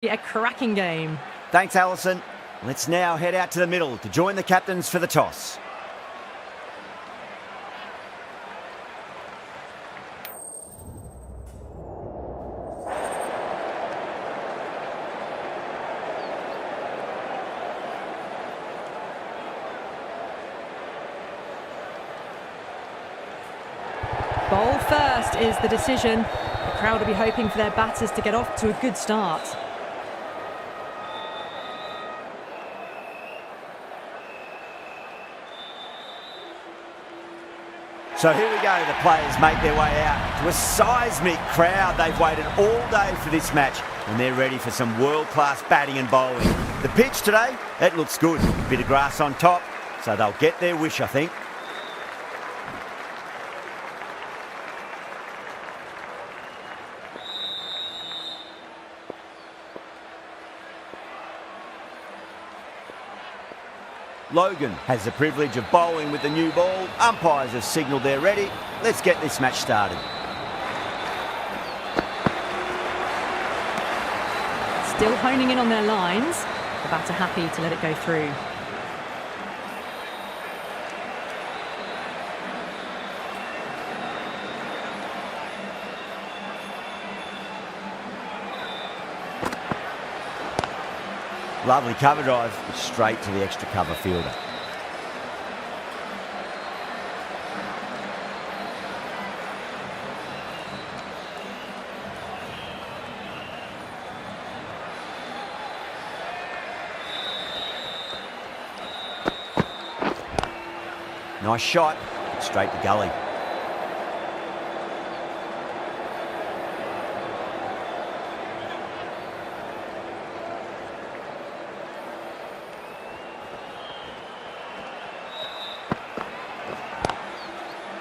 A cracking game. Thanks, Alison. Let's now head out to the middle to join the captains for the toss. Bowl first is the decision. The crowd will be hoping for their batters to get off to a good start. So here we go, the players make their way out to a seismic crowd. They've waited all day for this match and they're ready for some world-class batting and bowling. The pitch today, it looks good. A bit of grass on top, so they'll get their wish, I think. Logan has the privilege of bowling with the new ball. Umpires have signalled they're ready. Let's get this match started. Still honing in on their lines. The batter happy to let it go through. Lovely cover drive, straight to the extra cover fielder. Nice shot, straight to gully.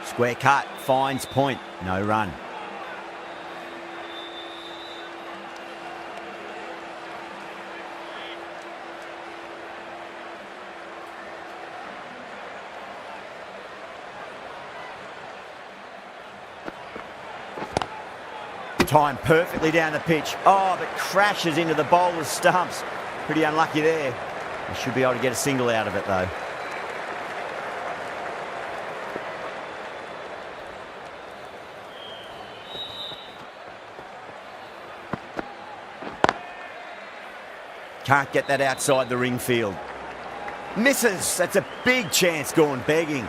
Square cut, finds point, no run. Timed perfectly down the pitch. Oh, but crashes into the bowler's stumps. Pretty unlucky there. They should be able to get a single out of it though. Can't get that outside the ring field. Misses. That's a big chance gone begging.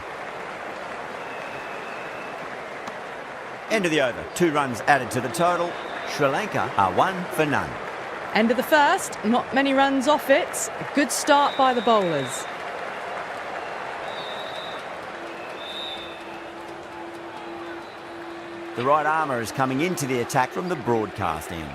End of the over. 2 runs added to the total. Sri Lanka are 1 for none. End of the first. Not many runs off it. A good start by the bowlers. The right armour is coming into the attack from the broadcast end.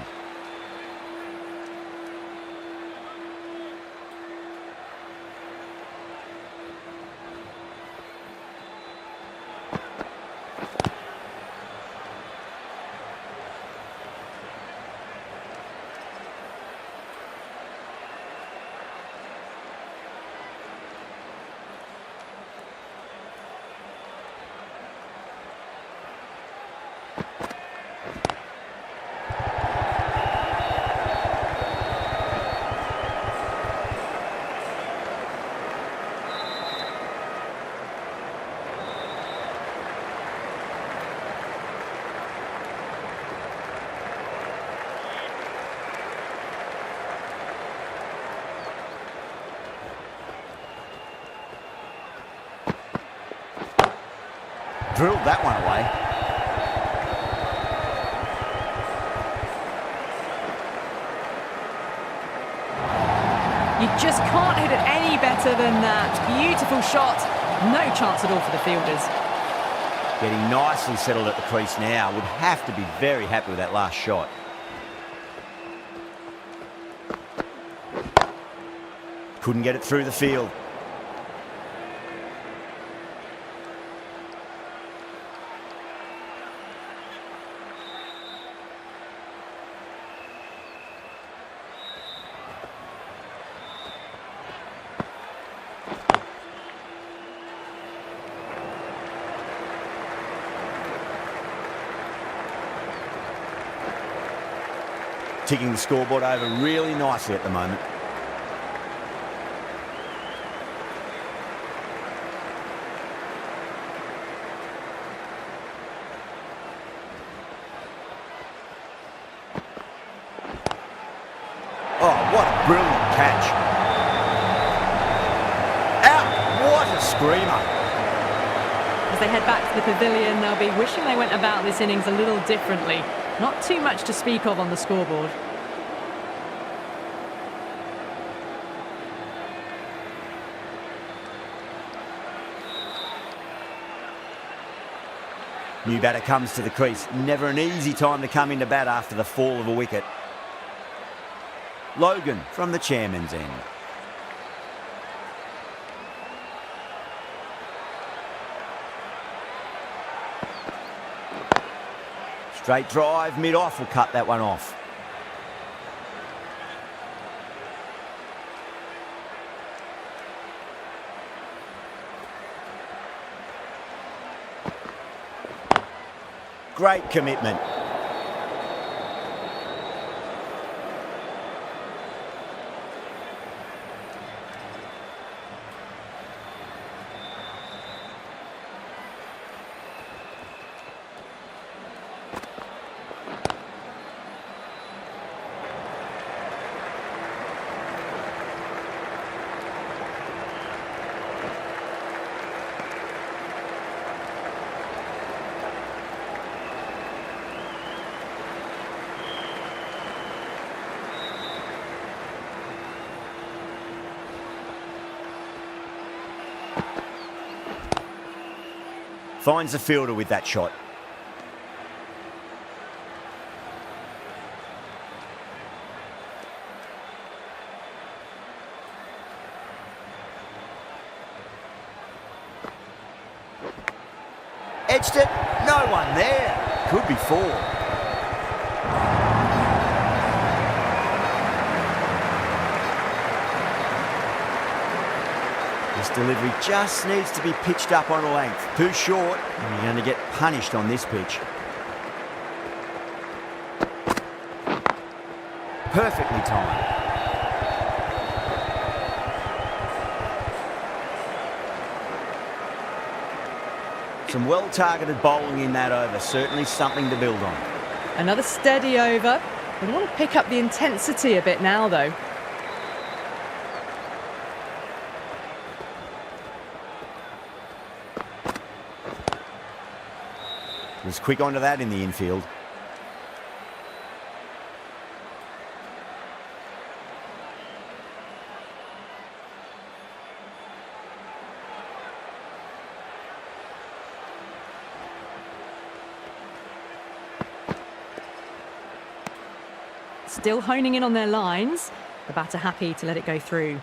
Drilled that one away. You just can't hit it any better than that. Beautiful shot. No chance at all for the fielders. Getting nicely settled at the crease now. Would have to be very happy with that last shot. Couldn't get it through the field. ticking the scoreboard over really nicely at the moment. Oh, what a brilliant catch. Out! What a screamer. As they head back to the pavilion, they'll be wishing they went about this innings a little differently. Not too much to speak of on the scoreboard. New batter comes to the crease. Never an easy time to come into bat after the fall of a wicket. Logan from the chairman's end. Straight drive, mid-off will cut that one off. Great commitment. Finds the fielder with that shot. Edged it, no one there. Could be four. This delivery just needs to be pitched up on a length. Too short, and you're going to get punished on this pitch. Perfectly timed. Some well-targeted bowling in that over. Certainly something to build on. Another steady over. We want to pick up the intensity a bit now, though. Was quick onto that in the infield. Still honing in on their lines. The batter happy to let it go through.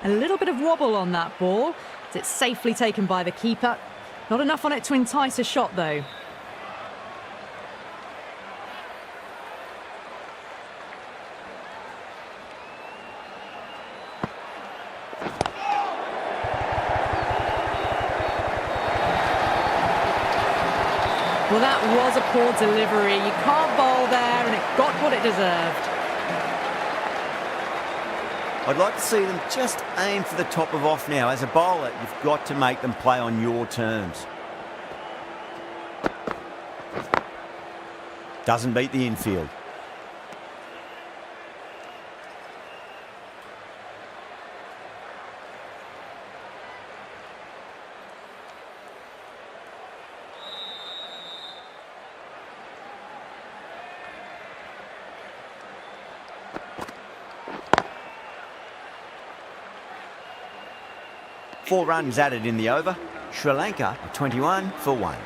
A little bit of wobble on that ball. It's safely taken by the keeper. Not enough on it to entice a shot, though. Well, that was a poor delivery. You can't bowl there, and it got what it deserved. I'd like to see them just aim for the top of off now. As a bowler, you've got to make them play on your terms. Doesn't beat the infield. Four runs added in the over. Sri Lanka 21 for 1.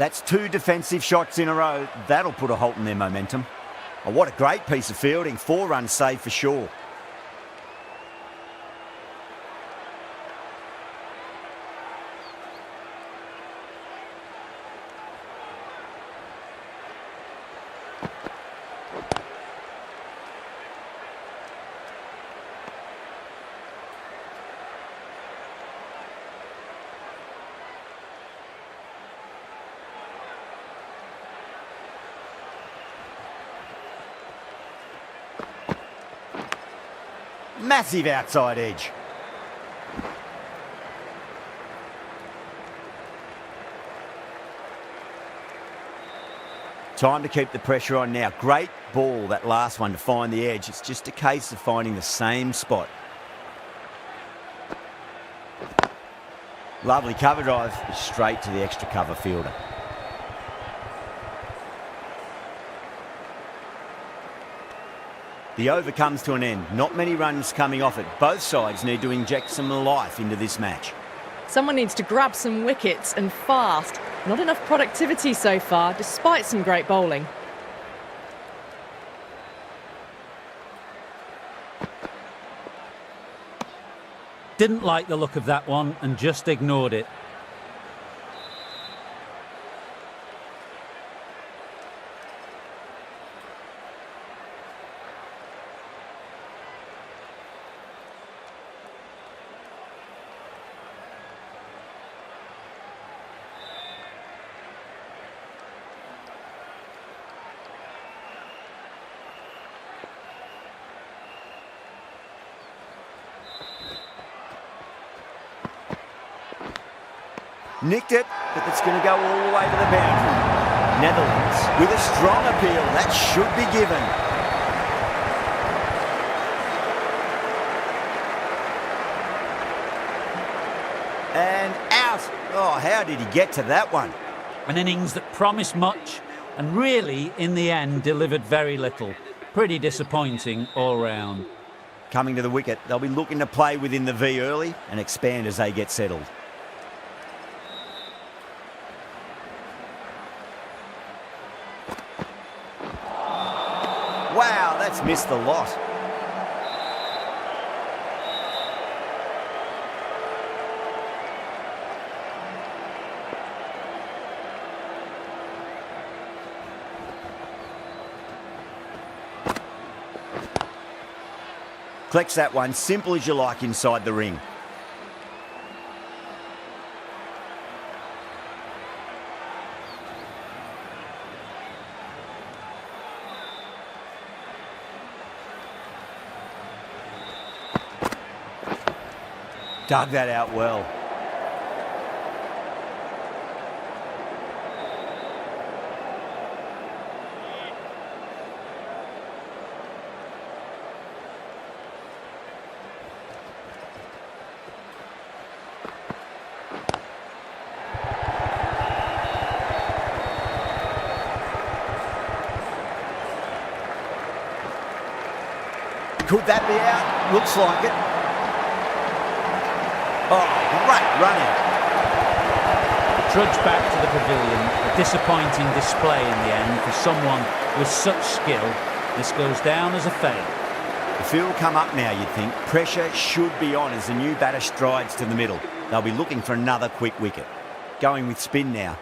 That's 2 defensive shots in a row. That'll put a halt in their momentum. Oh, what a great piece of fielding. 4 runs saved for sure. Massive outside edge. Time to keep the pressure on now. Great ball, that last one, to find the edge. It's just a case of finding the same spot. Lovely cover drive, straight to the extra cover fielder. The over comes to an end. Not many runs coming off it. Both sides need to inject some life into this match. Someone needs to grab some wickets and fast. Not enough productivity so far, despite some great bowling. Didn't like the look of that one and just ignored it. Nicked it, but it's going to go all the way to the boundary. Netherlands with a strong appeal. That should be given. And out. Oh, how did he get to that one? An innings that promised much and really, in the end, delivered very little. Pretty disappointing all round. Coming to the wicket, they'll be looking to play within the V early and expand as they get settled. Wow, that's missed the lot. Collects that one, simple as you like, inside the ring. Dug that out well. Could that be out? Looks like it. Oh, great running. Trudge back to the pavilion. A disappointing display in the end for someone with such skill. This goes down as a fail. The field will come up now, you'd think. Pressure should be on as the new batter strides to the middle. They'll be looking for another quick wicket. Going with spin now.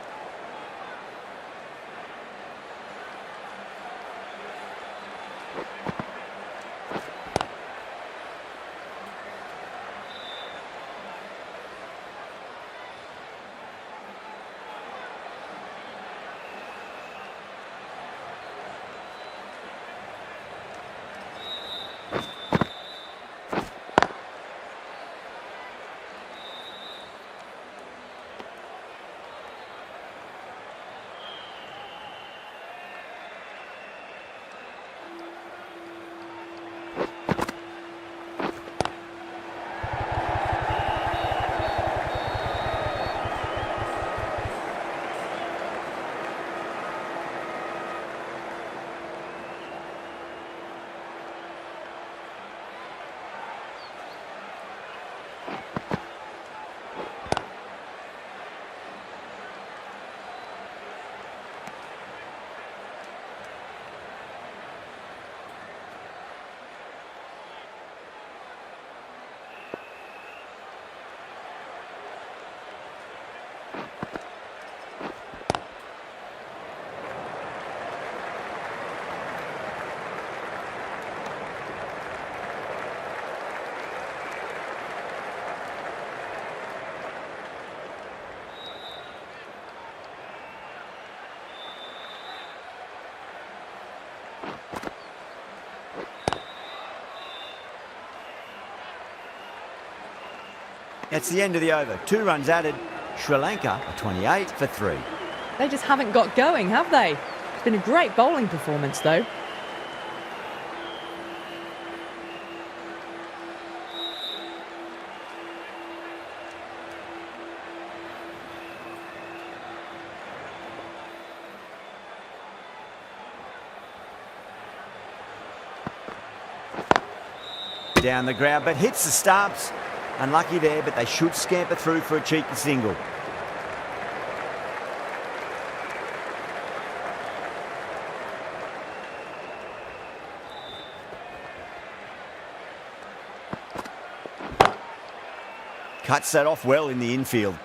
That's the end of the over. 2 runs added. Sri Lanka are 28 for 3. They just haven't got going, have they? It's been a great bowling performance, though. Down the ground, but hits the stumps. Unlucky there, but they should scamper through for a cheeky single. Cuts that off well in the infield.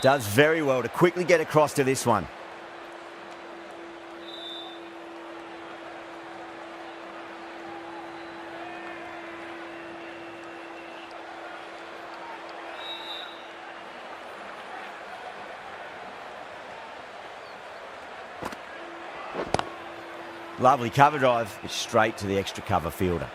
Does very well to quickly get across to this one. Lovely cover drive, but straight to the extra cover fielder.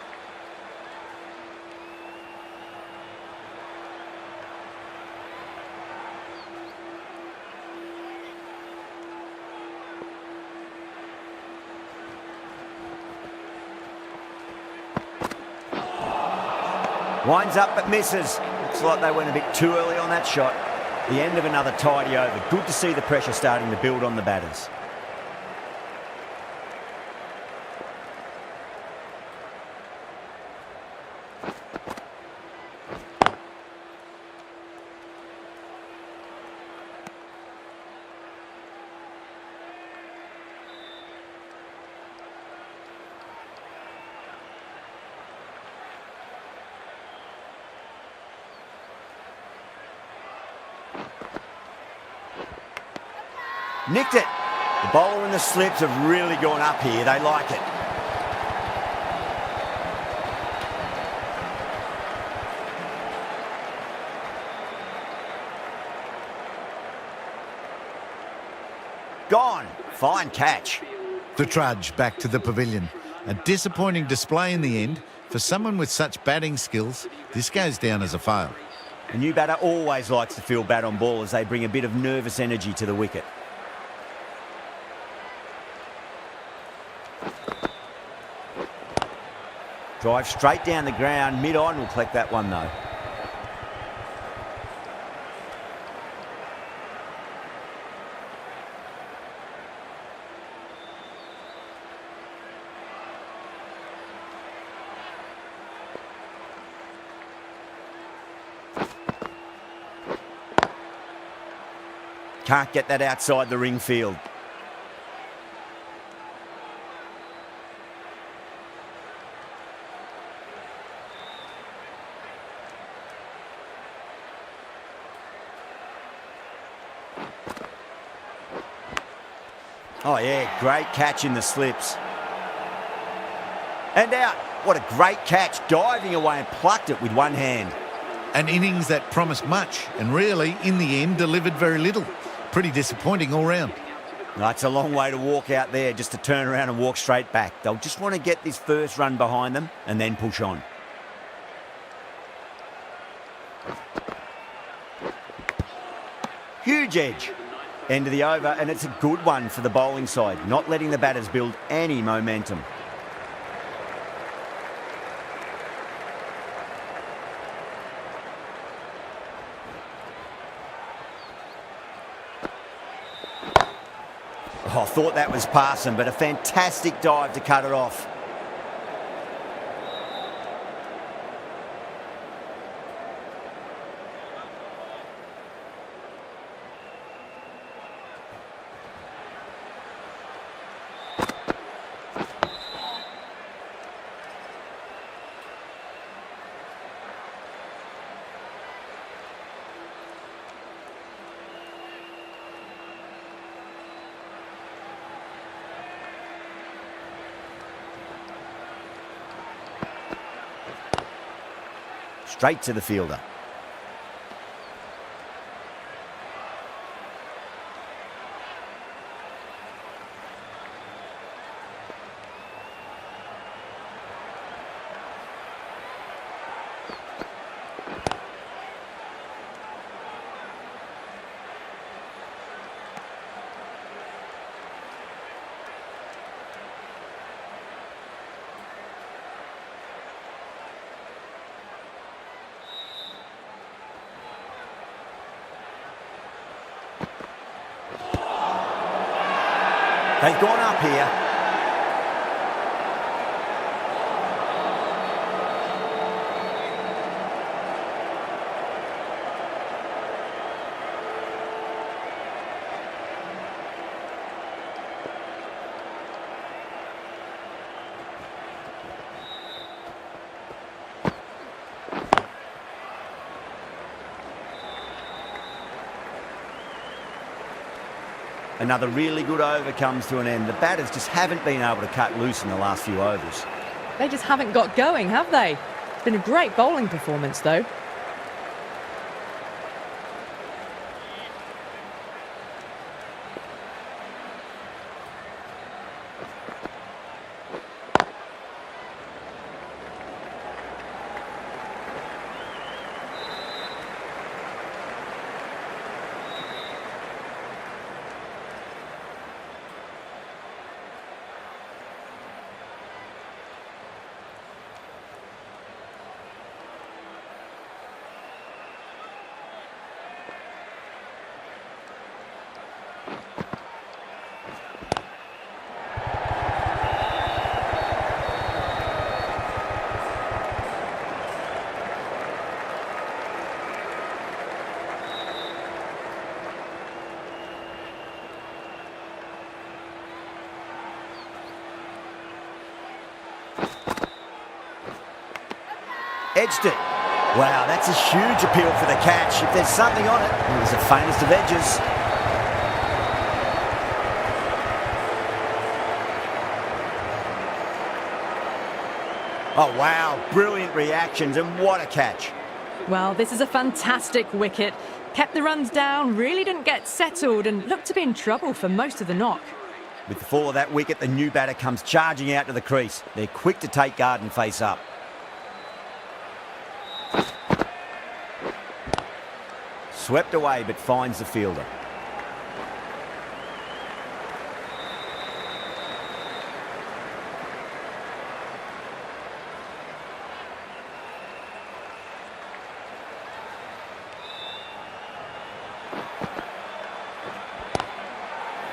Winds up but misses. Looks like they went a bit too early on that shot. The end of another tidy over. Good to see the pressure starting to build on the batters. Nicked it. The bowler and the slips have really gone up here. They like it. Gone. Fine catch. The trudge back to the pavilion. A disappointing display in the end. For someone with such batting skills, this goes down as a fail. A new batter always likes to feel bat on ball as they bring a bit of nervous energy to the wicket. Drive straight down the ground, mid-on will collect that one though. Can't get that outside the ring field. Oh yeah, great catch in the slips. And out. What a great catch, diving away and plucked it with one hand. An innings that promised much and really, in the end, delivered very little. Pretty disappointing all round. It's a long way to walk out there just to turn around and walk straight back. They'll just want to get this first run behind them and then push on. Huge edge. End of the over, and it's a good one for the bowling side, not letting the batters build any momentum. Oh, I thought that was passing, but a fantastic dive to cut it off. straight to the fielder. They've gone up here. Another really good over comes to an end. The batters just haven't been able to cut loose in the last few overs. They just haven't got going, have they? It's been a great bowling performance, though. Edged it. Wow, that's a huge appeal for the catch. If there's something on it, it was the faintest of edges. Oh, wow, brilliant reactions, and what a catch. Well, this is a fantastic wicket. Kept the runs down, really didn't get settled, and looked to be in trouble for most of the knock. With the fall of that wicket, the new batter comes charging out to the crease. They're quick to take guard and face up. Swept away, but finds the fielder.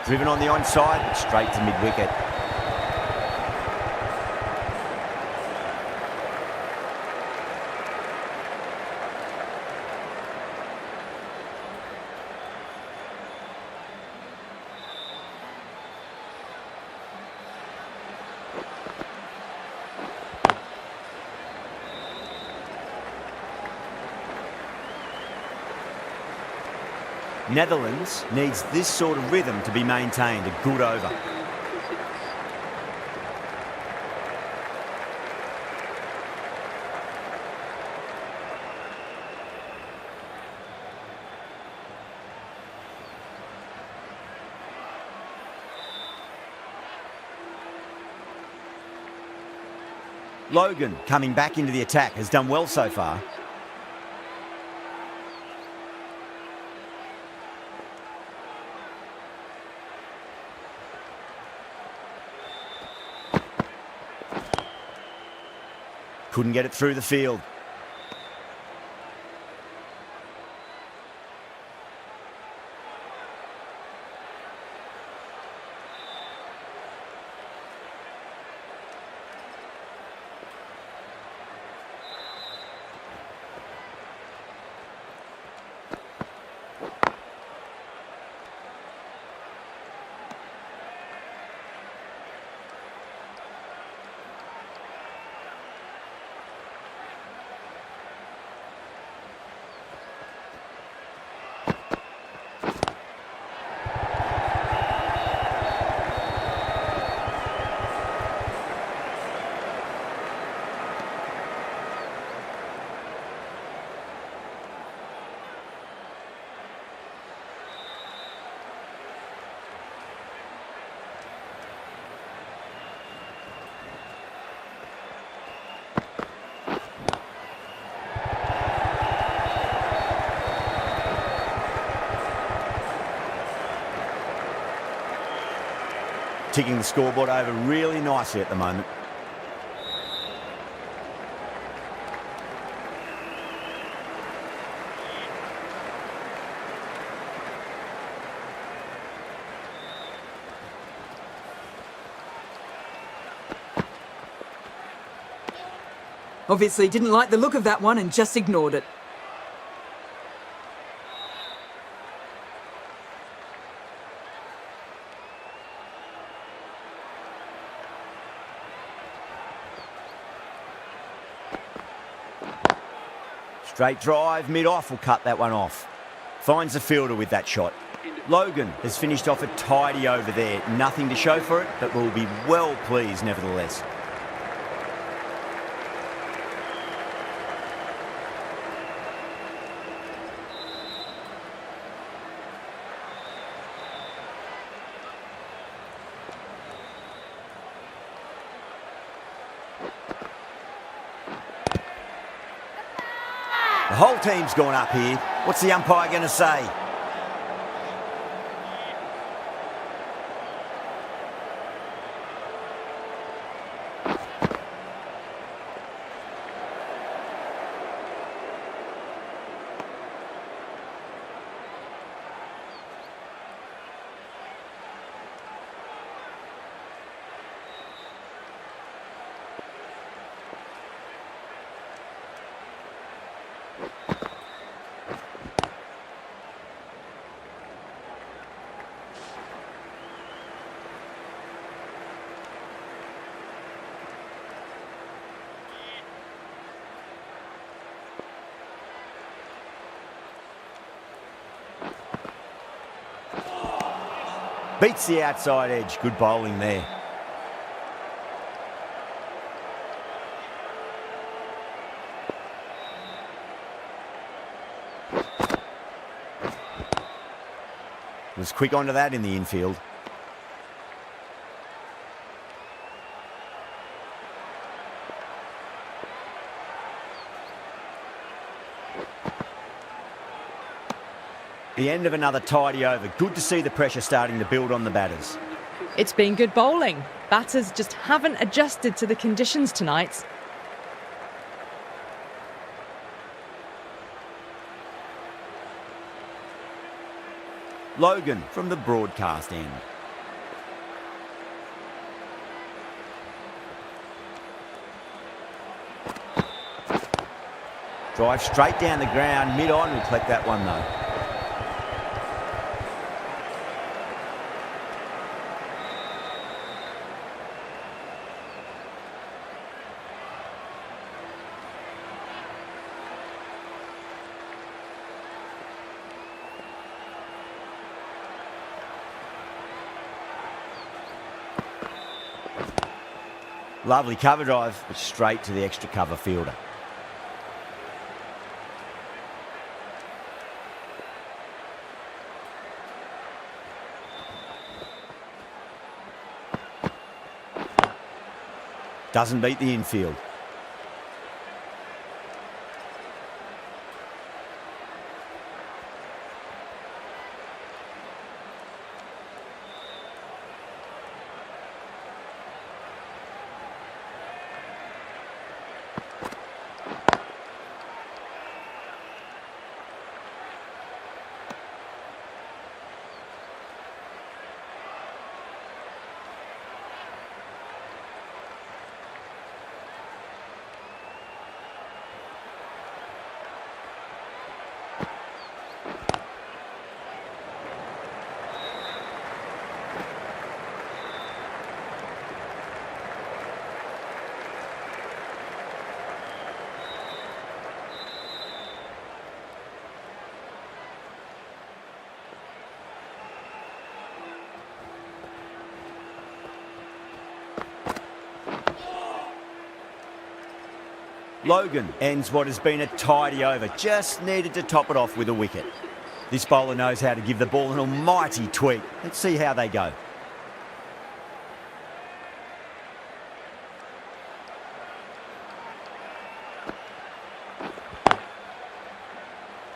Driven on the onside, but straight to mid-wicket. Netherlands needs this sort of rhythm to be maintained. A good over. Logan, coming back into the attack, has done well so far. Couldn't get it through the field. ticking the scoreboard over really nicely at the moment. Obviously didn't like the look of that one and just ignored it. Straight drive, mid-off will cut that one off. Finds the fielder with that shot. Logan has finished off a tidy over there. Nothing to show for it, but will be well pleased nevertheless. The whole team's gone up here. What's the umpire going to say? Beats the outside edge. Good bowling there. Was quick onto that in the infield. The end of another tidy over. Good to see the pressure starting to build on the batters. It's been good bowling. Batters just haven't adjusted to the conditions tonight. Logan from the broadcast end. Drive straight down the ground, mid-on, will collect that one though. Lovely cover drive, but straight to the extra cover fielder. Doesn't beat the infield. Logan ends what has been a tidy over. Just needed to top it off with a wicket. This bowler knows how to give the ball an almighty tweak. Let's see how they go.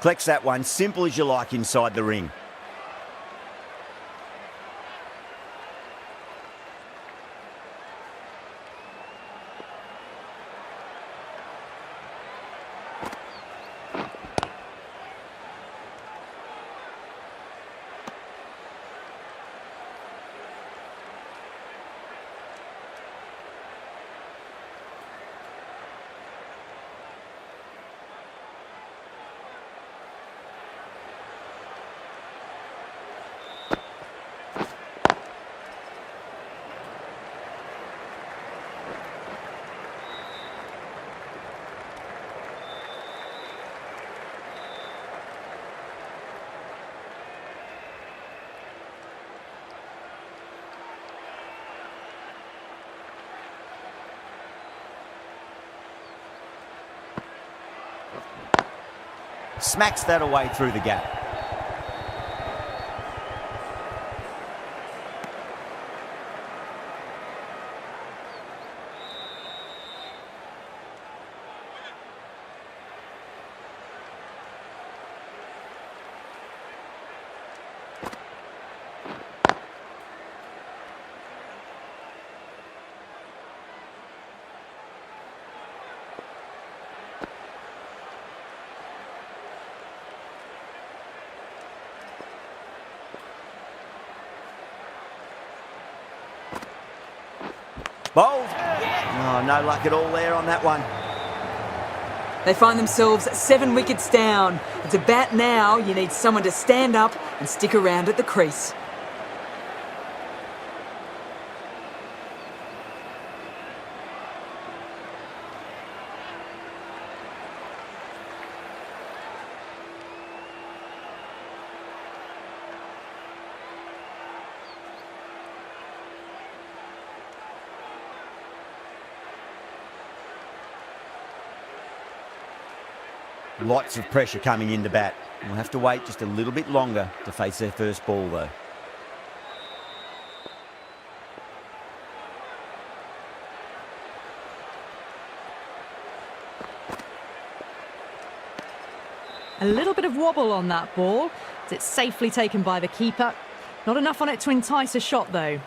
Collects that one, simple as you like inside the ring. Smacks that away through the gap. Bowled. Oh, no luck at all there on that one. They find themselves 7 wickets down. To bat now, you need someone to stand up and stick around at the crease. Lots of pressure coming into bat. We'll have to wait just a little bit longer to face their first ball, though. A little bit of wobble on that ball. It's safely taken by the keeper. Not enough on it to entice a shot, though.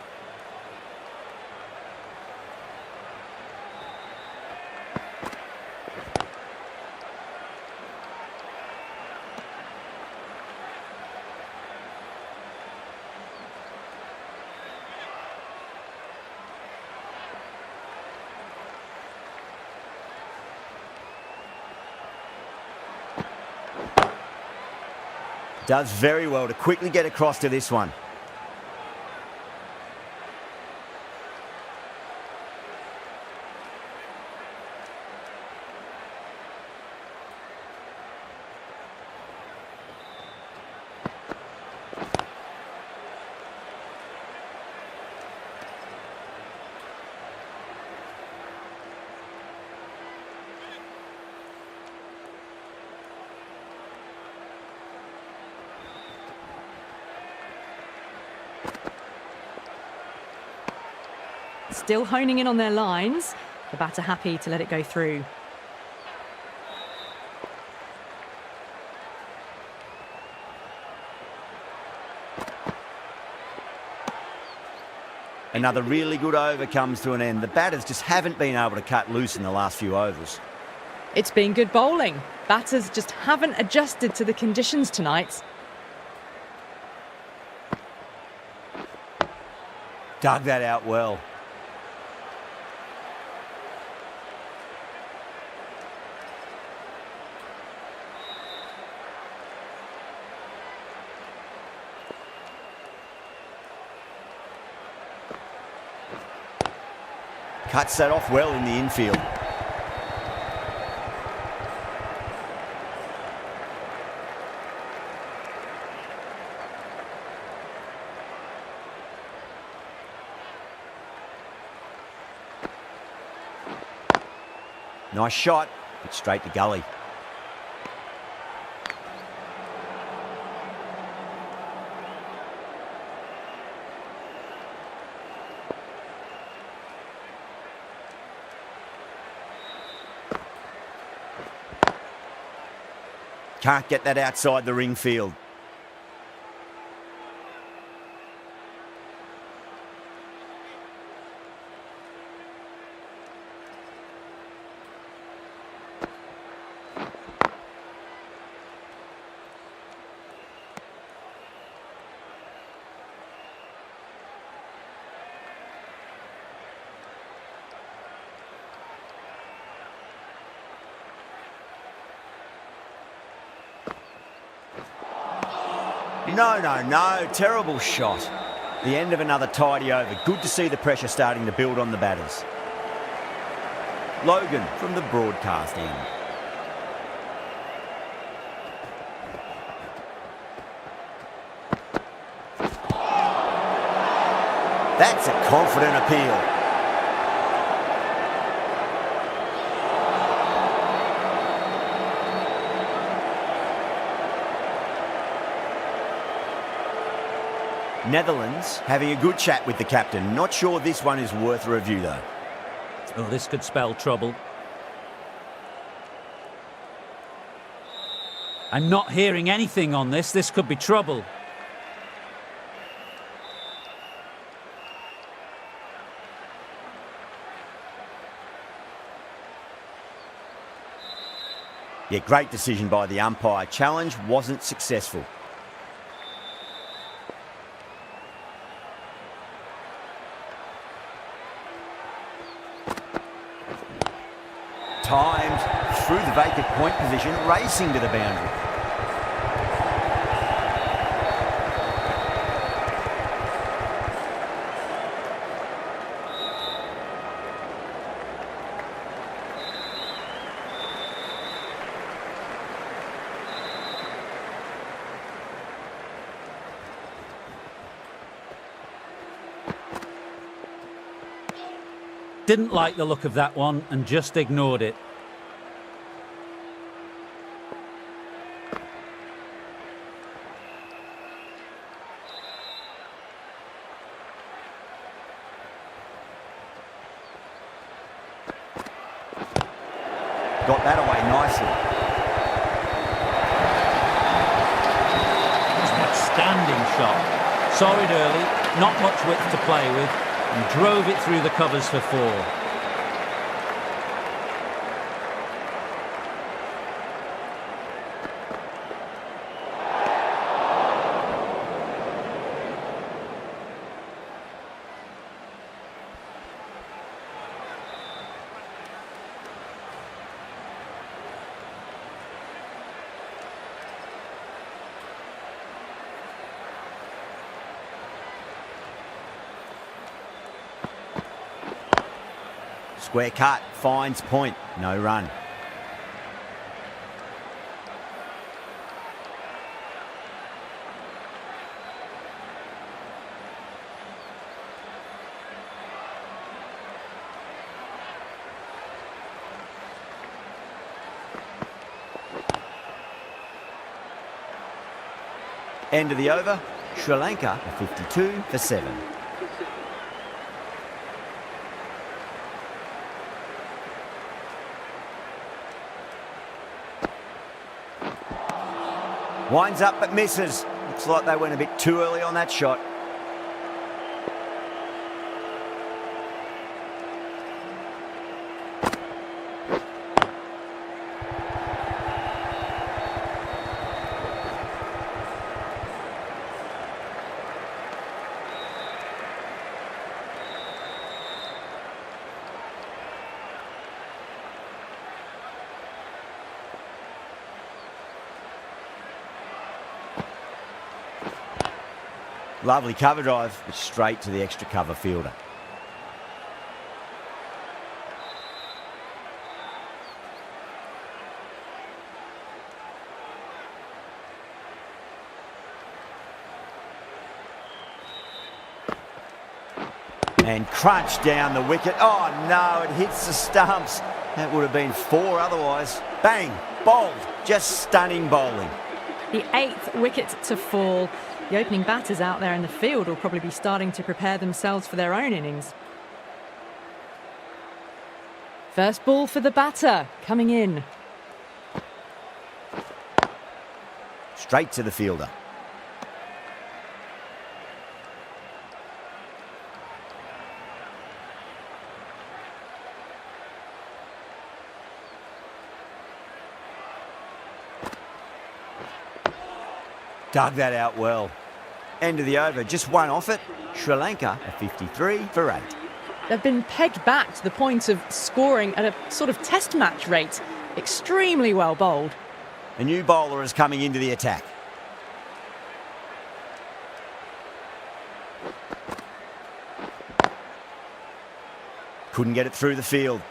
Does very well to quickly get across to this one. Still honing in on their lines. The batter happy to let it go through. Another really good over comes to an end. The batters just haven't been able to cut loose in the last few overs. It's been good bowling. Batters just haven't adjusted to the conditions tonight. Dug that out well. Cuts that off well in the infield. Nice shot, but straight to gully. Can't get that outside the ring field. No. Terrible shot. The end of another tidy over. Good to see the pressure starting to build on the batters. Logan from the broadcast end. That's a confident appeal. Netherlands having a good chat with the captain. Not sure this one is worth a review, though. Oh, this could spell trouble. I'm not hearing anything on this. This could be trouble. Yeah, great decision by the umpire. Challenge wasn't successful. Timed through the vacant point position, racing to the boundary. Didn't like the look of that one and just ignored it. Got that away nicely. It's an outstanding shot. Saw it early, not much width to play with, and drove it through the covers for 4. Square cut, finds point, no run. End of the over, Sri Lanka 52 for 7. Winds up but misses. Looks like they went a bit too early on that shot. Lovely cover drive, but straight to the extra cover fielder. And crunched down the wicket. Oh no, it hits the stumps. That would have been 4 otherwise. Bang, bowled, just stunning bowling. The 8th wicket to fall. The opening batters out there in the field will probably be starting to prepare themselves for their own innings. First ball for the batter, coming in. Straight to the fielder. Dug that out well. End of the over, just one off it. Sri Lanka at 53 for 8. They've been pegged back to the point of scoring at a sort of test match rate. Extremely well bowled. A new bowler is coming into the attack. Couldn't get it through the field.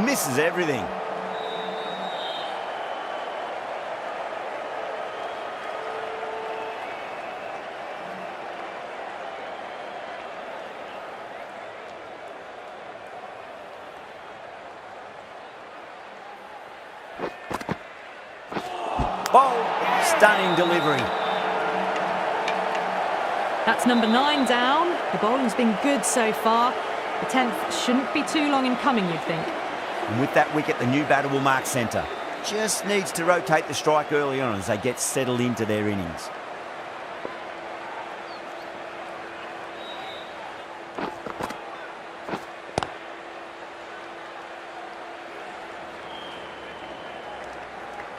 misses everything. Oh, stunning delivery. That's number 9 down. The bowling's been good so far. The 10th shouldn't be too long in coming, you'd think. And with that wicket, the new batter will mark centre. Just needs to rotate the strike early on as they get settled into their innings.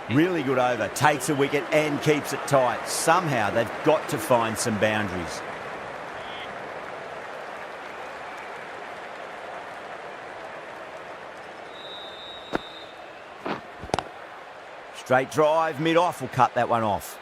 Really good over, takes a wicket and keeps it tight. Somehow they've got to find some boundaries. Straight drive, mid-off will cut that one off.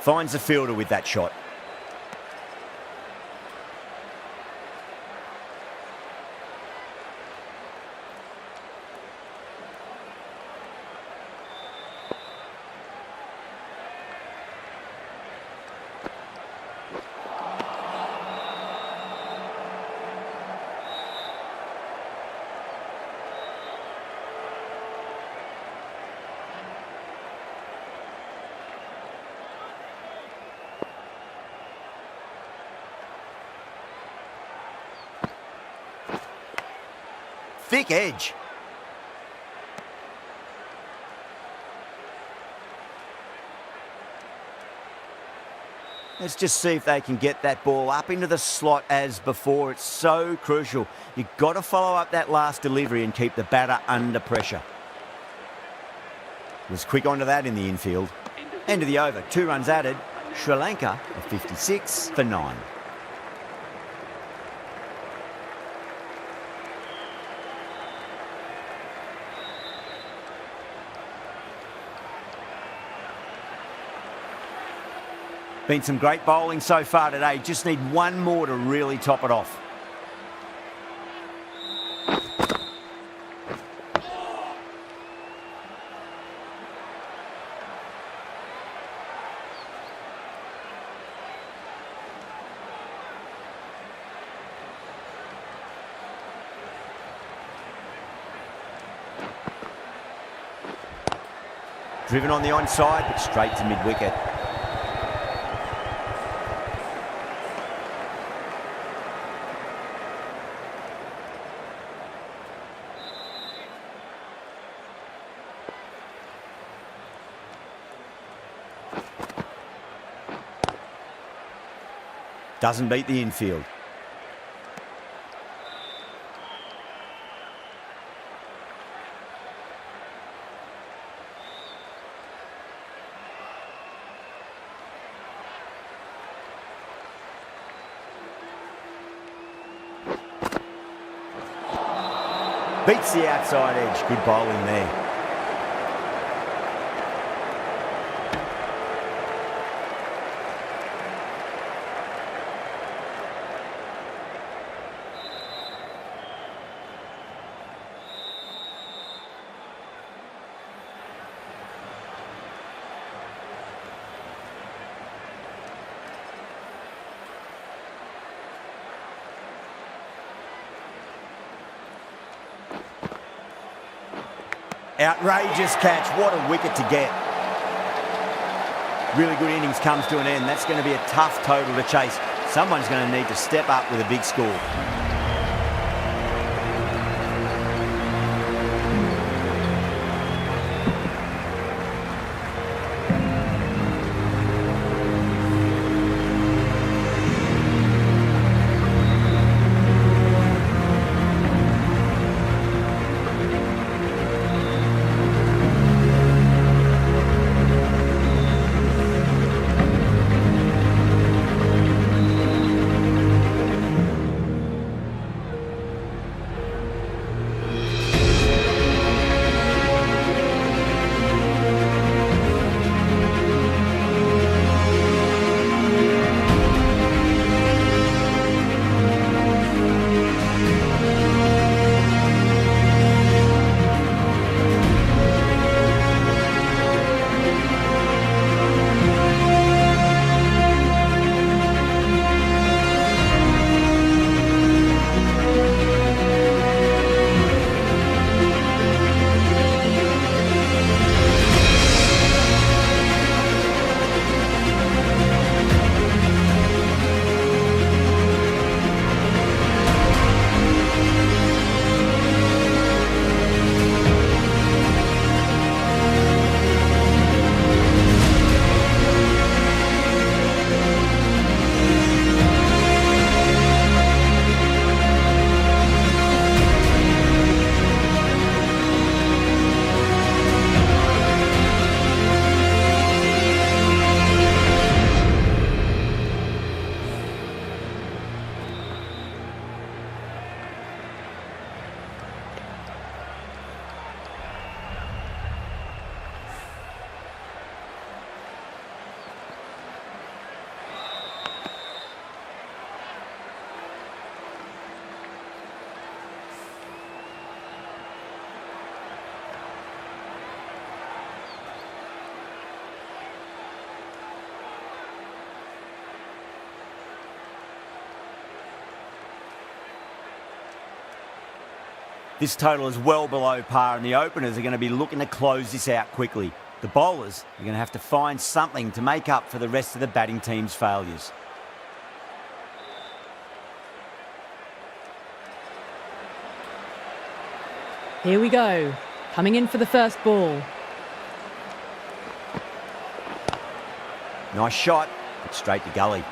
Finds the fielder with that shot. Thick edge. Let's just see if they can get that ball up into the slot as before. It's so crucial. You've got to follow up that last delivery and keep the batter under pressure. Was quick onto that in the infield. End of the over, 2 runs added. Sri Lanka are 56 for 9. Been some great bowling so far today. Just need one more to really top it off. Driven on the onside, but straight to mid-wicket. Doesn't beat the infield. Beats the outside edge. Good bowling there. Outrageous catch. What a wicket to get. Really good innings comes to an end. That's going to be a tough total to chase. Someone's going to need to step up with a big score. This total is well below par, and the openers are going to be looking to close this out quickly. The bowlers are going to have to find something to make up for the rest of the batting team's failures. Here we go. Coming in for the first ball. Nice shot, but straight to gully.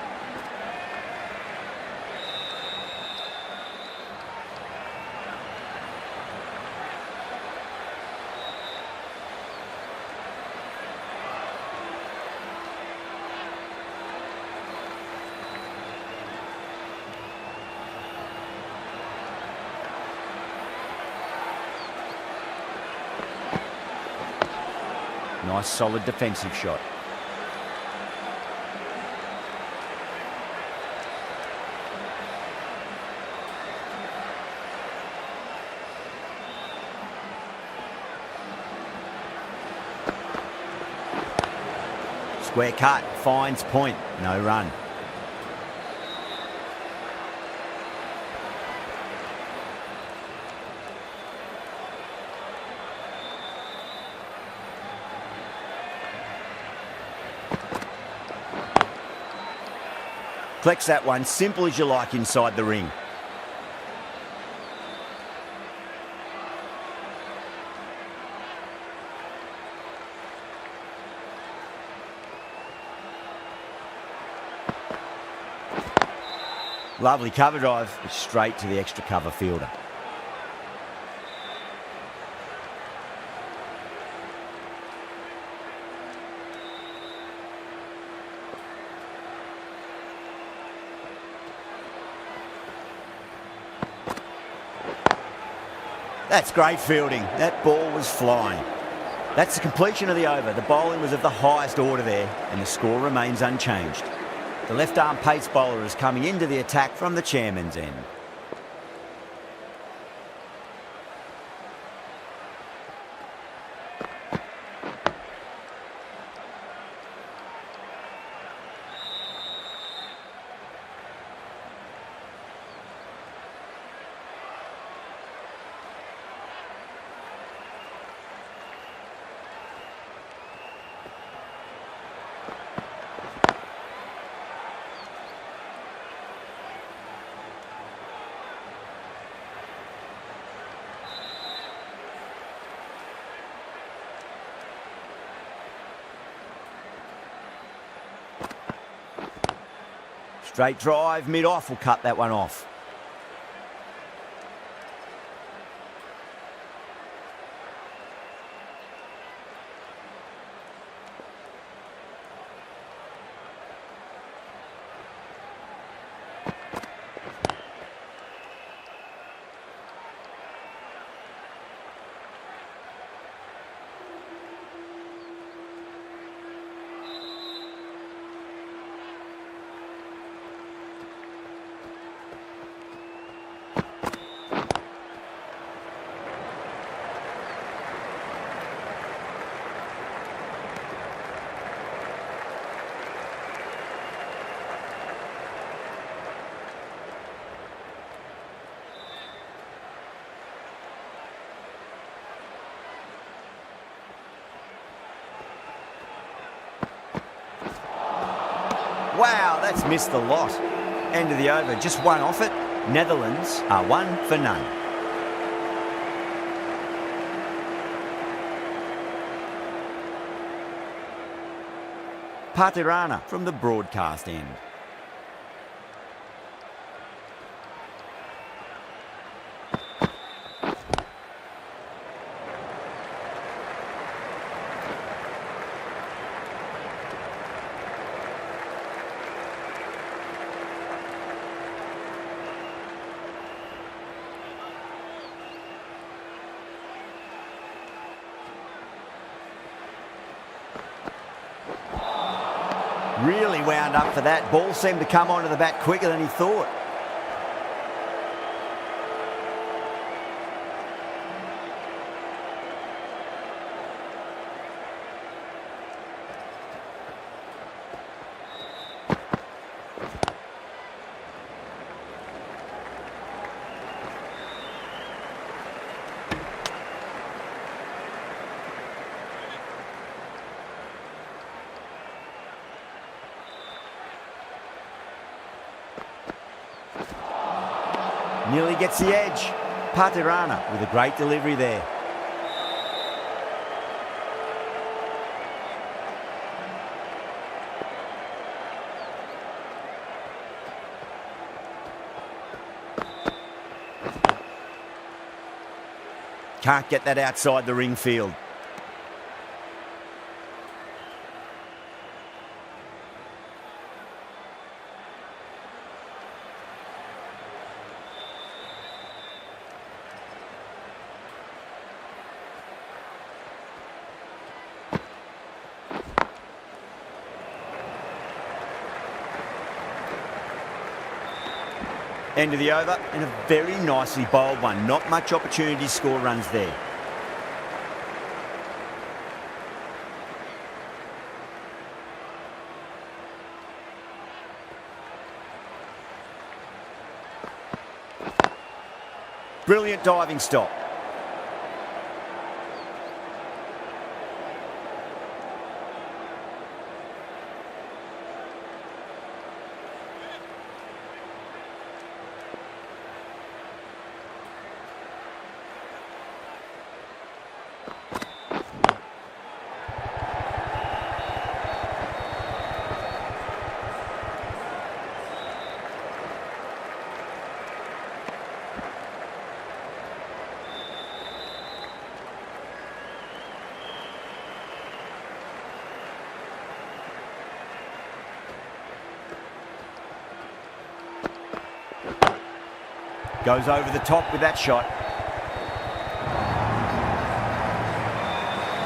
Nice solid defensive shot. Square cut, finds point, no run. Collects that one, simple as you like inside the ring. Lovely cover drive, but straight to the extra cover fielder. That's great fielding. That ball was flying. That's the completion of the over. The bowling was of the highest order there, and the score remains unchanged. The left-arm pace bowler is coming into the attack from the chairman's end. Straight drive, mid-off will cut that one off. Wow, that's missed the lot. End of the over, just one off it. Netherlands are 1 for none. Patirana from the broadcast end. Really wound up for that. Ball seemed to come onto the bat quicker than he thought. Nearly gets the edge. Patirana with a great delivery there. Can't get that outside the ring field. End of the over, and a very nicely bowled one. Not much opportunity to score runs there. Brilliant diving stop. Goes over the top with that shot.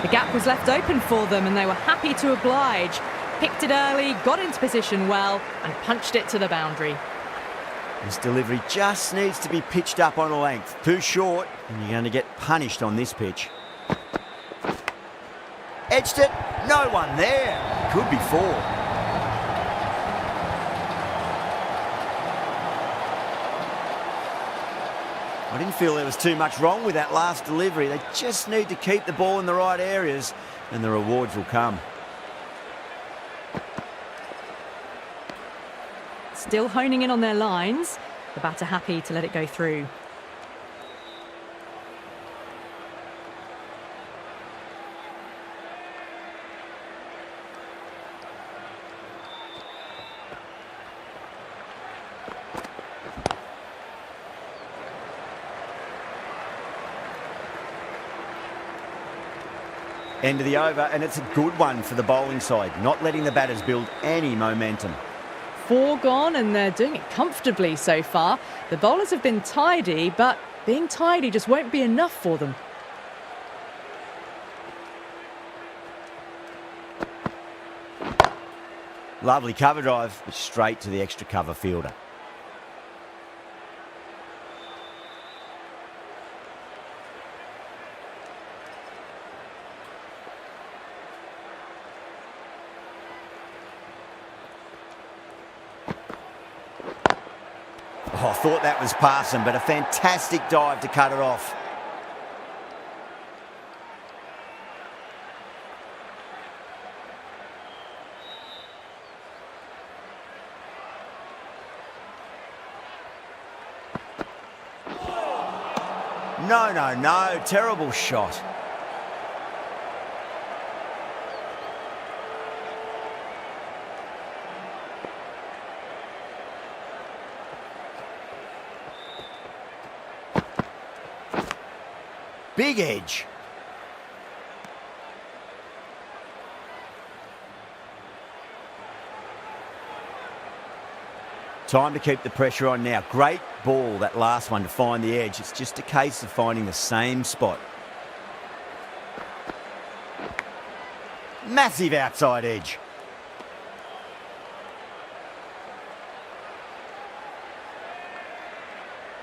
The gap was left open for them and they were happy to oblige. Picked it early, got into position well and punched it to the boundary. This delivery just needs to be pitched up on a length. Too short and you're going to get punished on this pitch. Edged it. No one there. Could be four. I didn't feel there was too much wrong with that last delivery. They just need to keep the ball in the right areas and the rewards will come. Still honing in on their lines. The batter happy to let it go through. End of the over, and it's a good one for the bowling side, not letting the batters build any momentum. 4 gone and they're doing it comfortably so far. The bowlers have been tidy, but being tidy just won't be enough for them. Lovely cover drive, but straight to the extra cover fielder. Oh, I thought that was passing, but a fantastic dive to cut it off. No, terrible shot. Big edge. Time to keep the pressure on now. Great ball, that last one, to find the edge. It's just a case of finding the same spot. Massive outside edge.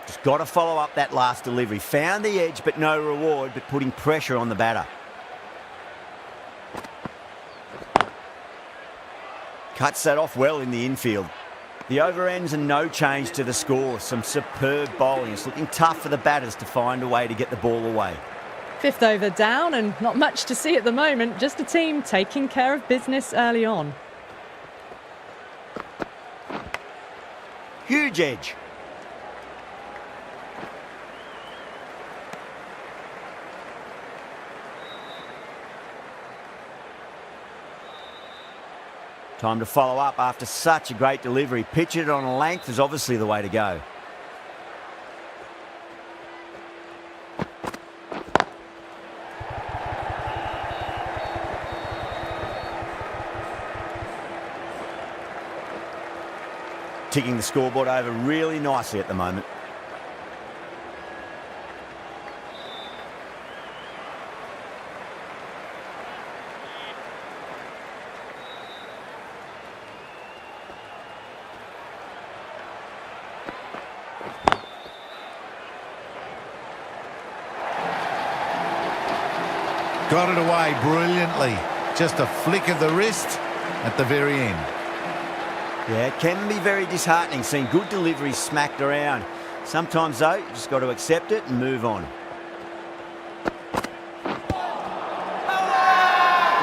Just got to follow up that last delivery. Found the edge, but no reward, but putting pressure on the batter. Cuts that off well in the infield. The over ends and no change to the score. Some superb bowling. It's looking tough for the batters to find a way to get the ball away. 5th over down and not much to see at the moment. Just a team taking care of business early on. Huge edge. Time to follow up after such a great delivery. Pitch it on a length is obviously the way to go. Ticking the scoreboard over really nicely at the moment. Got it away brilliantly. Just a flick of the wrist at the very end. Yeah, it can be very disheartening seeing good deliveries smacked around. Sometimes, though, you just got to accept it and move on.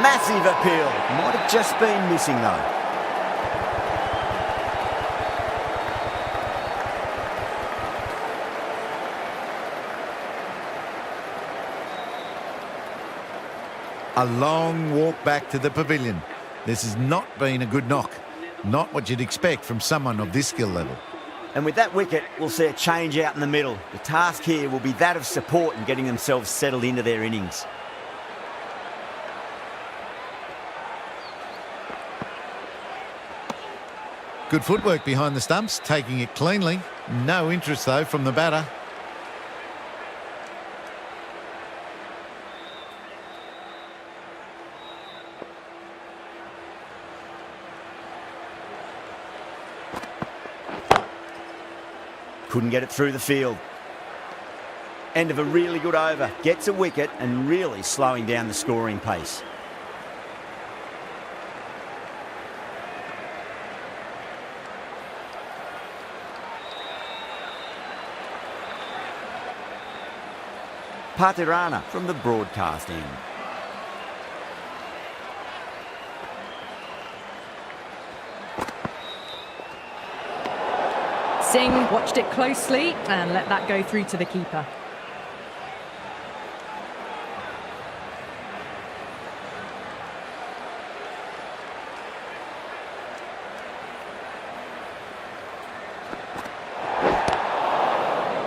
Massive appeal. Might have just been missing, though. A long walk back to the pavilion. This has not been a good knock. Not what you'd expect from someone of this skill level. And with that wicket, we'll see a change out in the middle. The task here will be that of support and getting themselves settled into their innings. Good footwork behind the stumps, taking it cleanly. No interest, though, from the batter. Couldn't get it through the field. End of a really good over. Gets a wicket and really slowing down the scoring pace. Patirana from the broadcast end. Singh watched it closely and let that go through to the keeper.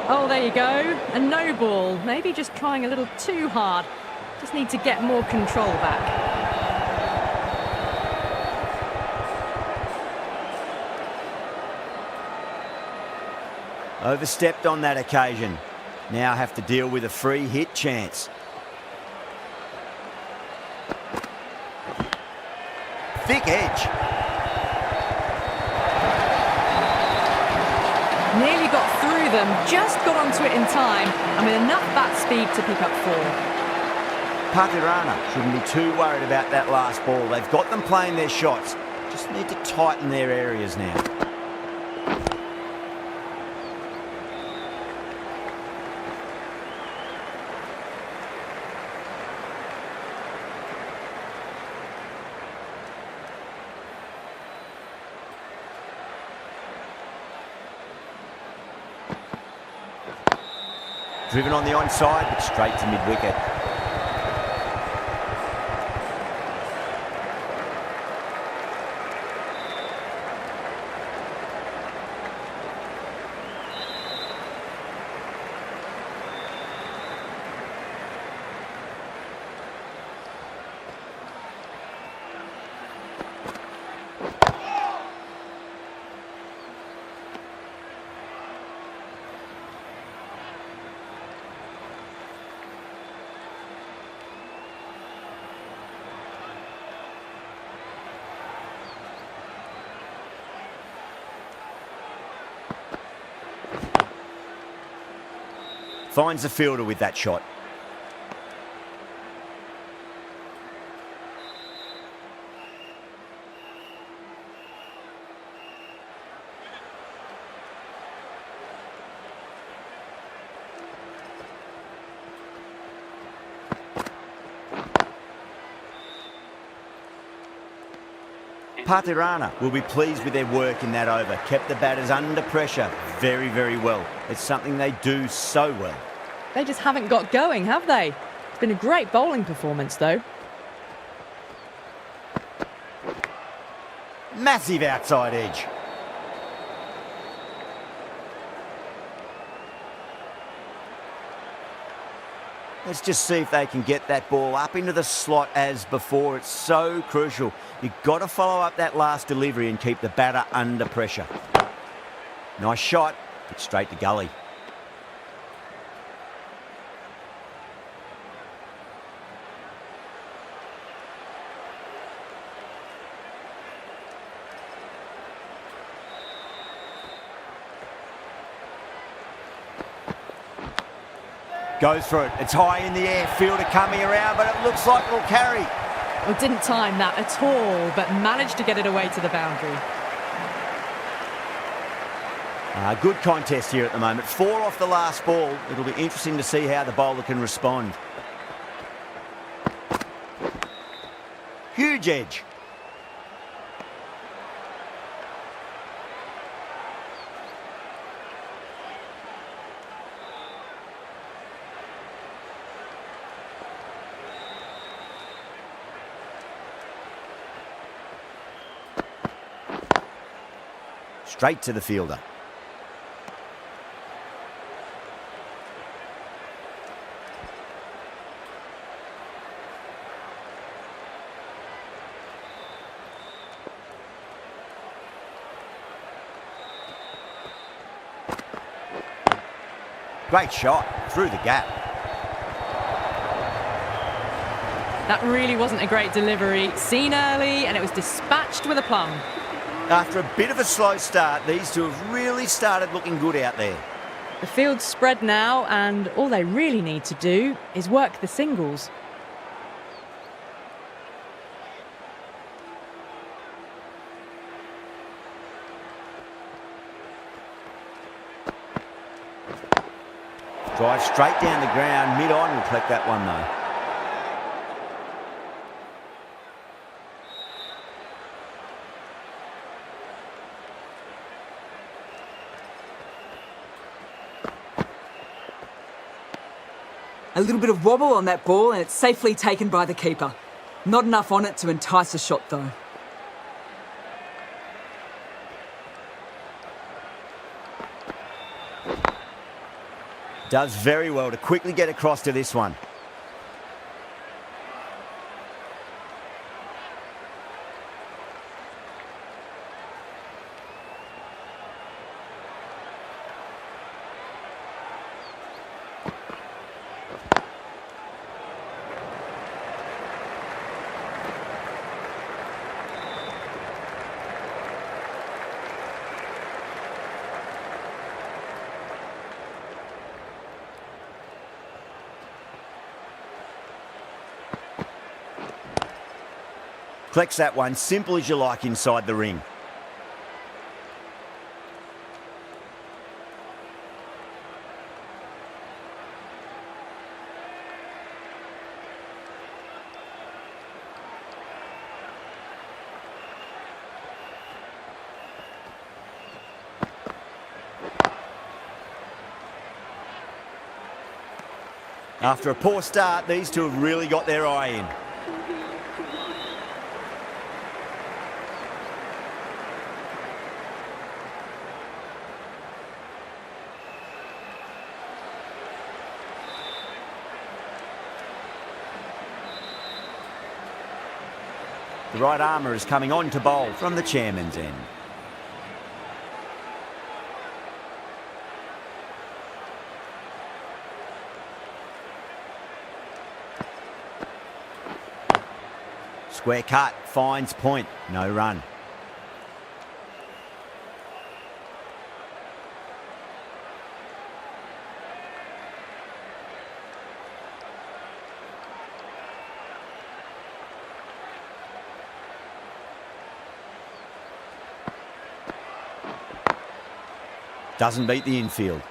Oh, there you go. A no ball. Maybe just trying a little too hard. Just need to get more control back. Overstepped on that occasion. Now have to deal with a free hit chance. Thick edge. Nearly got through them, just got onto it in time, and with enough bat speed to pick up 4. Patirana shouldn't be too worried about that last ball. They've got them playing their shots. Just need to tighten their areas now. Driven on the onside, but straight to mid-wicket. Finds the fielder with that shot. Patirana will be pleased with their work in that over. Kept the batters under pressure very, very well. It's something they do so well. They just haven't got going, have they? It's been a great bowling performance, though. Massive outside edge. Let's just see if they can get that ball up into the slot as before. It's so crucial. You've got to follow up that last delivery and keep the batter under pressure. Nice shot, but straight to gully. Goes for it. It's high in the air. Fielder coming around, but it looks like it'll carry. Well, didn't time that at all, but managed to get it away to the boundary. Good contest here at the moment. 4 off the last ball. It'll be interesting to see how the bowler can respond. Huge edge. Straight to the fielder. Great shot through the gap. That really wasn't a great delivery. Seen early, and it was dispatched with a plum. After a bit of a slow start, these two have really started looking good out there. The field's spread now, and all they really need to do is work the singles. Drive straight down the ground, mid-on, will collect that one though. A little bit of wobble on that ball and it's safely taken by the keeper. Not enough on it to entice a shot though. Does very well to quickly get across to this one. Collects that one, simple as you like inside the ring. After a poor start, these two have really got their eye in. The right armour is coming on to bowl from the chairman's end. Square cut, finds point, no run. Doesn't beat the infield.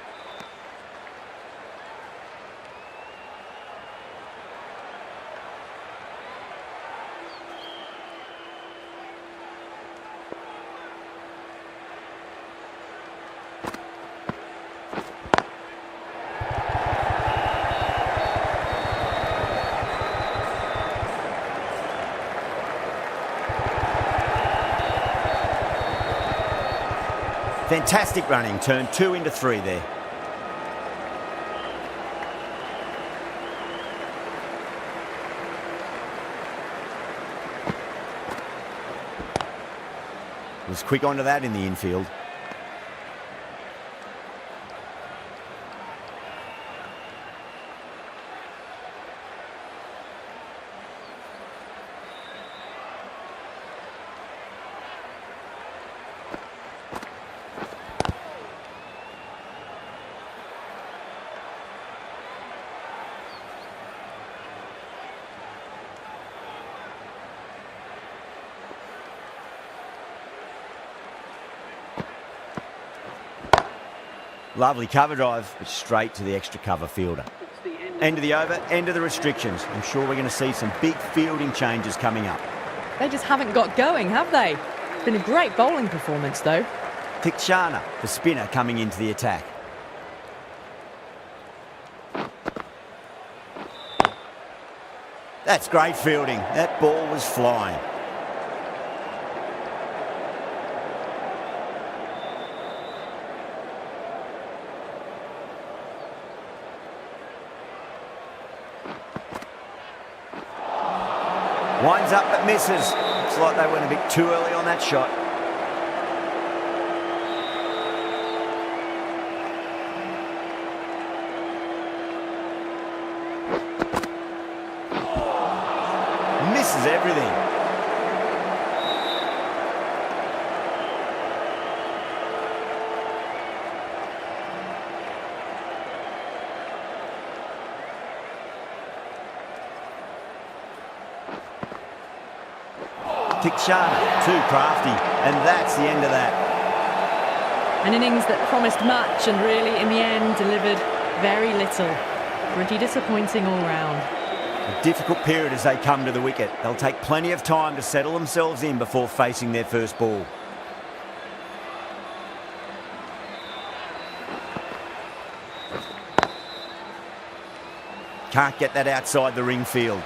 Fantastic running, turned 2 into 3 there. Was quick onto that in the infield. Lovely cover drive, but straight to the extra cover fielder. End of the over, end of the restrictions. I'm sure we're going to see some big fielding changes coming up. They just haven't got going, have they? It's been a great bowling performance, though. Dekhte, the spinner, coming into the attack. That's great fielding. That ball was flying. Winds up but misses. Looks like they went a bit too early on that shot. Misses everything. Dekhte, too crafty, and that's the end of that. An innings that promised much and really, in the end, delivered very little. Pretty disappointing all round. A difficult period as they come to the wicket. They'll take plenty of time to settle themselves in before facing their first ball. Can't get that outside the ring field.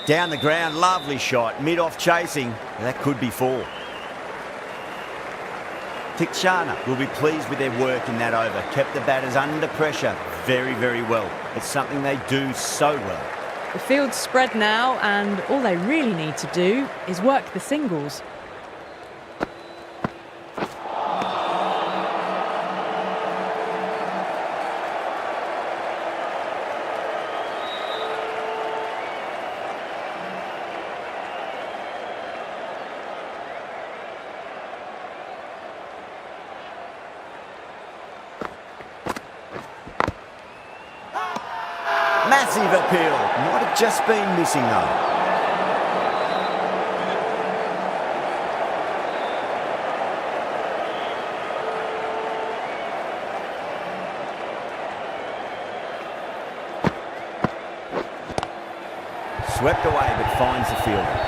Down the ground, lovely shot, mid-off chasing. That could be 4. Dekhte will be pleased with their work in that over. Kept the batters under pressure very, very well. It's something they do so well. The field's spread now, and all they really need to do is work the singles. Massive appeal. Might have just been missing though. Swept away but finds the fielder.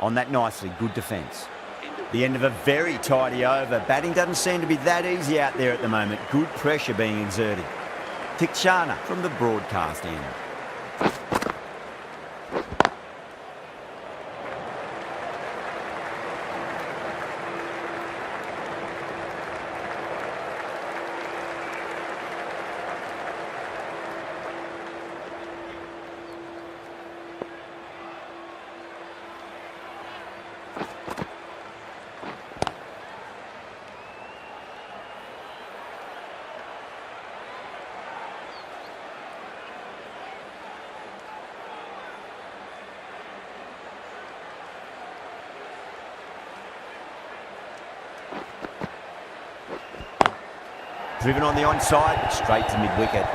On that nicely, good defence. The end of a very tidy over. Batting doesn't seem to be that easy out there at the moment. Good pressure being exerted. Dekhte from the broadcast end. Driven on the onside, but straight to mid-wicket.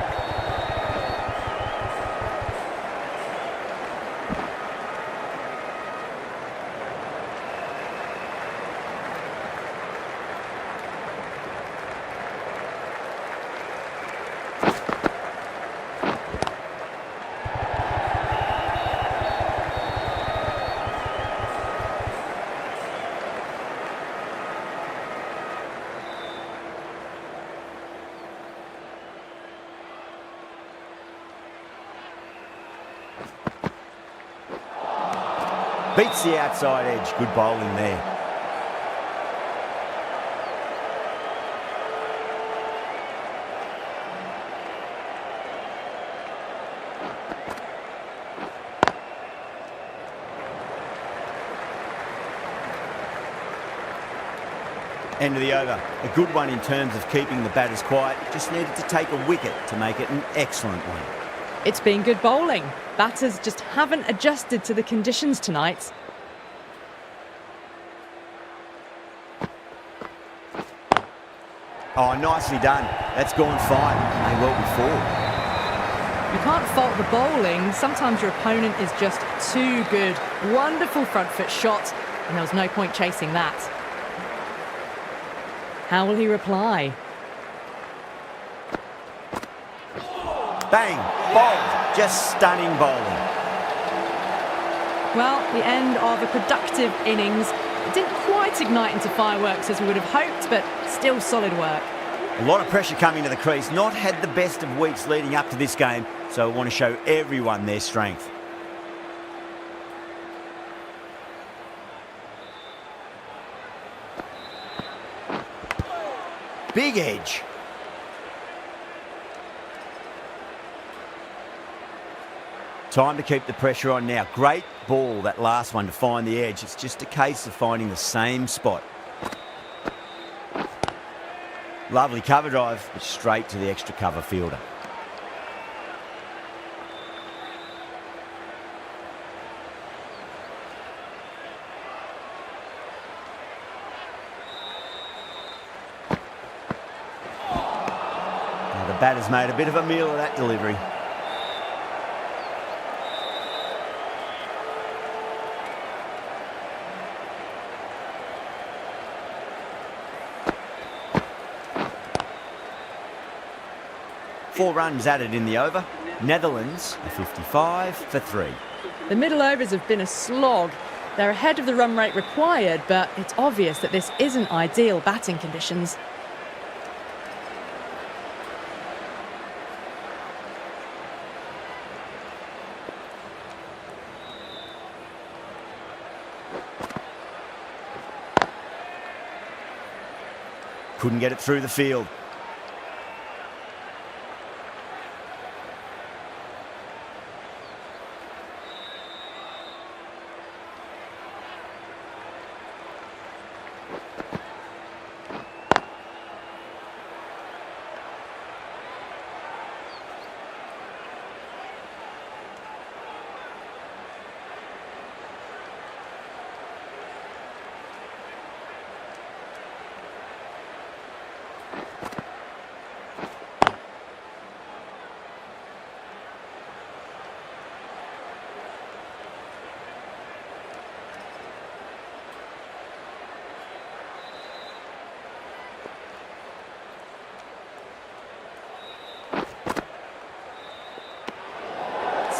Beats the outside edge. Good bowling there. End of the over. A good one in terms of keeping the batters quiet. Just needed to take a wicket to make it an excellent one. It's been good bowling. Batters just haven't adjusted to the conditions tonight. Oh, nicely done. That's gone fine. May well be four. You can't fault the bowling. Sometimes your opponent is just too good. Wonderful front foot shot, and there was no point chasing that. How will he reply? Bang! Bowled. Just stunning bowling. Well, the end of a productive innings. It didn't quite ignite into fireworks as we would have hoped, but still solid work. A lot of pressure coming to the crease. Not had the best of weeks leading up to this game, so I want to show everyone their strength. Big edge. Time to keep the pressure on now. Great ball, that last one, to find the edge. It's just a case of finding the same spot. Lovely cover drive, but straight to the extra cover fielder. Now the batter's made a bit of a meal of that delivery. Four runs added in the over. Netherlands are 55 for 3. The middle overs have been a slog. They're ahead of the run rate required, but it's obvious that this isn't ideal batting conditions. Couldn't get it through the field.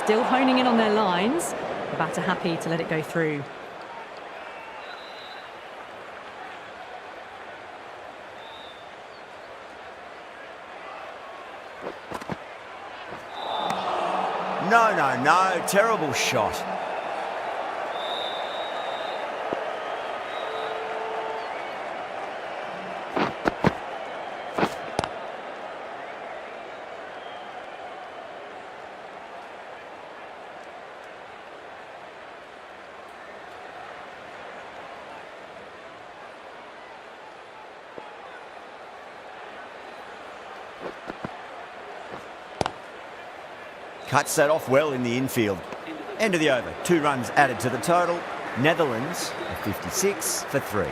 Still honing in on their lines. The batter happy to let it go through. No. Terrible shot. Cuts that off well in the infield. End of the over. 2 runs added to the total. Netherlands are 56 for 3.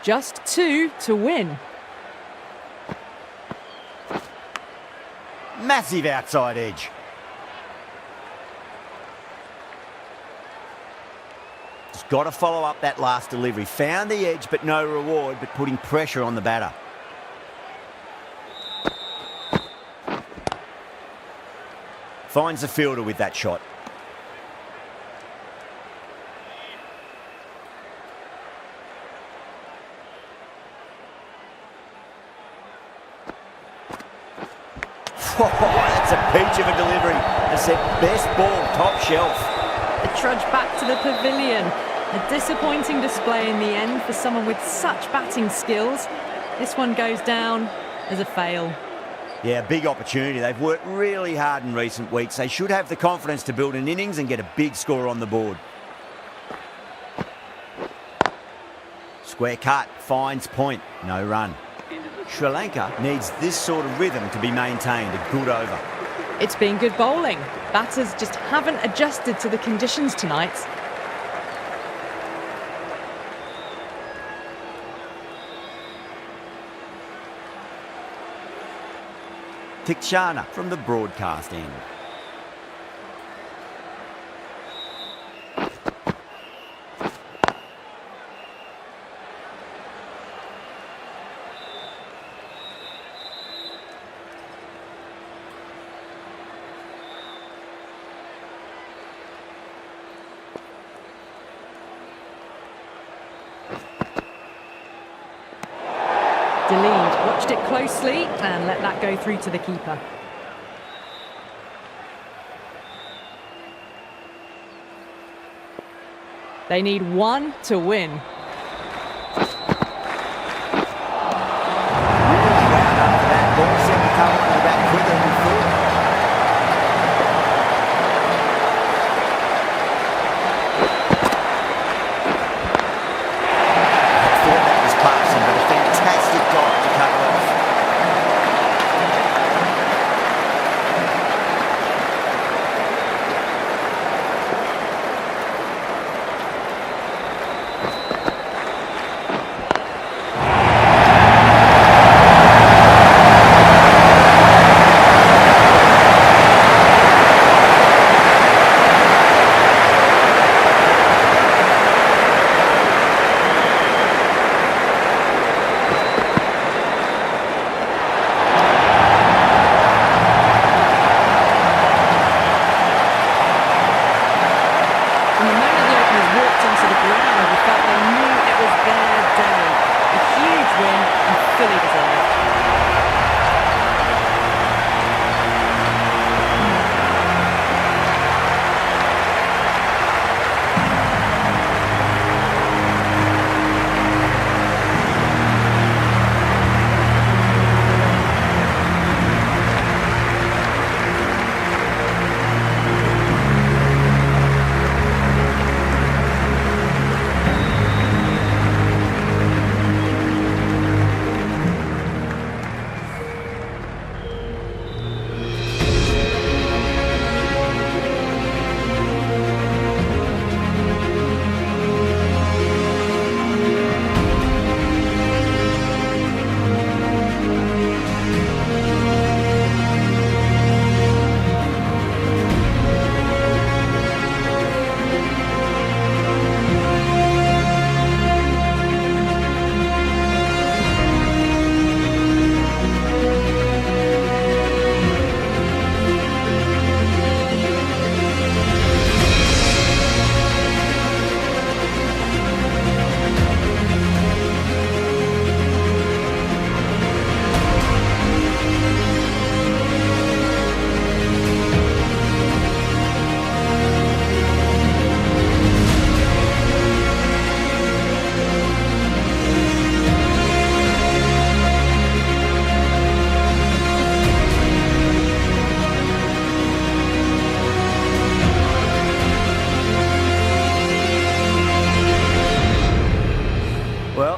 Just 2 to win. Massive outside edge. Just got to follow up that last delivery. Found the edge, but no reward, but putting pressure on the batter. Finds the fielder with that shot. Oh, that's a peach of a delivery. It's their best ball, top shelf. The trudge back to the pavilion. A disappointing display in the end for someone with such batting skills. This one goes down as a fail. Yeah, big opportunity. They've worked really hard in recent weeks. They should have the confidence to build an innings and get a big score on the board. Square cut, finds point, no run. Sri Lanka needs this sort of rhythm to be maintained. A good over. It's been good bowling. Batters just haven't adjusted to the conditions tonight. Tikshana from the broadcast end. Delayed, watched it closely and let that go through to the keeper. They need 1 to win. Well done for that. Ball seemed to come onto the bat quicker than we thought. I thought that was passing, but a fantastic dive to cut it off.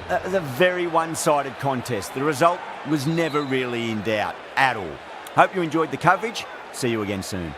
That was a very one-sided contest. The result was never really in doubt at all. Hope you enjoyed the coverage. See you again soon.